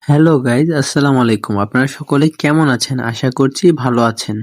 Hello guys, আসসালামু আলাইকুম। আপনারা সকলে কেমন আছেন? আশা করছি ভালো আছেন।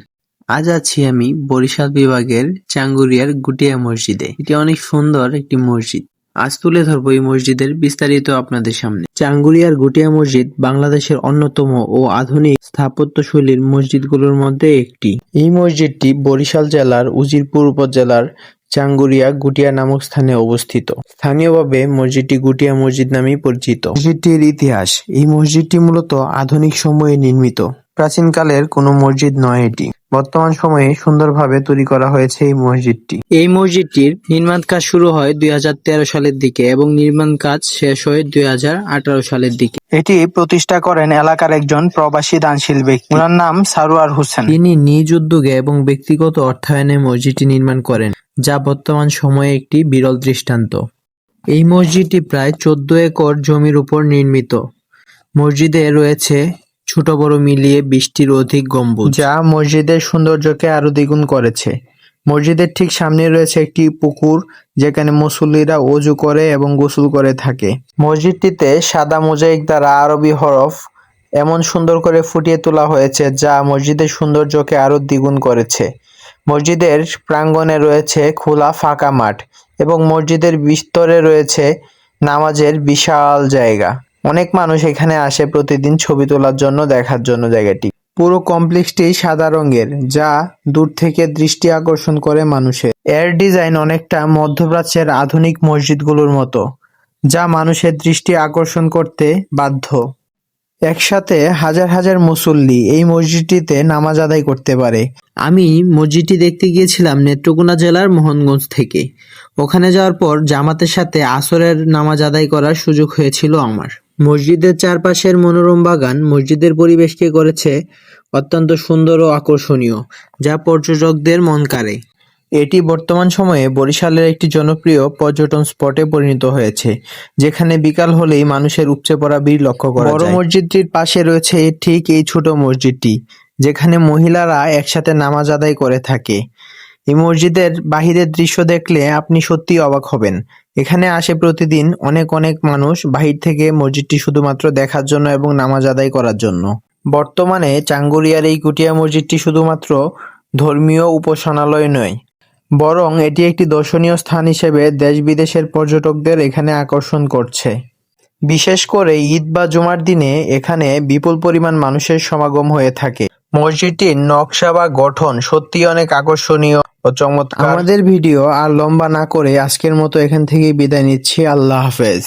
আজ আছি আমি বরিশাল বিভাগের চাঙ্গুরিয়ার গুটিয়া মসজিদে। এটি অনেক সুন্দর একটি মসজিদ। আজ তুলে ধরবো এই মসজিদের বিস্তারিত আপনাদের সামনে। চাঙ্গুরিয়ার গুটিয়া মসজিদ বাংলাদেশের অন্যতম ও আধুনিক স্থাপত্যশৈলীর মসজিদগুলোর মধ্যে একটি। এই মসজিদটি বরিশাল জেলার উজিরপুর উপজেলার চাঙ্গুরিয়া গুটিয়া নামক স্থানে অবস্থিত। স্থানীয়ভাবে মসজিদটি গুটিয়া মসজিদ নামেই পরিচিত। মসজিদটির ইতিহাস: এই মসজিদটি মূলত আধুনিক সময়ে নির্মিত। প্রাচীনকালের কোনো মসজিদ নয় এটি। বর্তমান সময়ে সুন্দরভাবে তৈরি করা হয়েছে এই মসজিদটি। এই মসজিদটির নির্মাণ কাজ শুরু হয় 2013 সালের দিকে এবং নির্মাণ কাজ শেষ হয় 2018 সালের দিকে। এটি প্রতিষ্ঠা করেন এলাকার একজন প্রবাসী দানশীল ব্যক্তি। ওনার নাম সারোয়ার হোসেন। তিনি নিজ উদ্যোগে এবং ব্যক্তিগত অর্থায়নে মসজিদটি নির্মাণ করেন, যা বর্তমান সময়ে একটি বিরল দৃষ্টান্ত। এই মসজিদটি প্রায় 14 একর জমির উপর নির্মিত। মসজিদে রয়েছে ছোট বড় মিলিয়ে 20টির অধিক গম্বুজ, যা মসজিদের সৌন্দর্যকে আরো দ্বিগুণ করেছে। মসজিদের ঠিক সামনে রয়েছে একটি পুকুর, যেখানে মুসল্লিরা ওযু করে এবং গোসল করে থাকে। মসজিদটিতে সাদা মোজাইক দ্বারা আরবি হরফ এমন সুন্দর করে ফুটিয়ে তোলা হয়েছে, যা মসজিদের সৌন্দর্যকে আরো দ্বিগুণ করেছে। মসজিদের প্রাঙ্গণে রয়েছে খোলা ফাঁকা মাঠ এবং মসজিদের ভিতরে রয়েছে নামাজের বিশাল জায়গা। অনেক মানুষ এখানে আসে প্রতিদিন ছবি তোলার জন্য, দেখার জন্য জায়গাটি। পুরো কমপ্লেক্সটি সাদা রঙের, যা দূর থেকে দৃষ্টি আকর্ষণ করে মানুষের। এর ডিজাইন অনেকটা মধ্যপ্রাচ্যের আধুনিক মসজিদগুলোর মতো, যা মানুষের দৃষ্টি আকর্ষণ করতে বাধ্য। একসাথে হাজার হাজার মুসল্লি এই মসজিদটিতে নামাজ আদায় করতে পারে। আমি মসজিদটি দেখতে গিয়েছিলাম নেত্রকোনা জেলার মোহনগঞ্জ থেকে। ওখানে যাওয়ার পর জামাতের সাথে আসরের নামাজ আদায় করার সুযোগ হয়েছিল আমার। মসজিদের চারপাশের মনোরম বাগান মসজিদের পরিবেশকে করেছে অত্যন্ত সুন্দর ও আকর্ষণীয়, যা পর্যটকদের মন কাড়ে। এটি বর্তমান সময়ে বরিশালের একটি জনপ্রিয় পর্যটন স্পটে পরিণত হয়েছে, যেখানে বিকাল হলেই মানুষের উপচে পড়া ভিড় লক্ষ্য করা যায়। বড় মসজিদটির পাশে রয়েছে ঠিক এই ছোট মসজিদটি, যেখানে মহিলারা একসাথে নামাজ আদায় করে থাকে। এই মসজিদের বাহিরের দৃশ্য দেখলে আপনি সত্যিই অবাক হবেন। এখানে আসে প্রতিদিন অনেক অনেক মানুষ বাহির থেকে মসজিদটি শুধুমাত্র দেখার জন্য এবং নামাজ আদায় করার জন্য। বর্তমানে চাঙ্গুরিয়ার এই গুটিয়া মসজিদটি শুধুমাত্র ধর্মীয় উপাসনালয় নয়, বরং এটি একটি দর্শনীয় স্থান হিসেবে দেশ বিদেশের পর্যটকদের এখানে আকর্ষণ করছে। বিশেষ করে ঈদ বা জুমার দিনে এখানে বিপুল পরিমাণ মানুষের সমাগম হয়ে থাকে। মসজিদটির নকশা বা গঠন সত্যি অনেক আকর্ষণীয় ও চমৎকার। আমাদের ভিডিও আর লম্বা না করে আজকের মতো এখান থেকেই বিদায় নিচ্ছি। আল্লাহ হাফেজ।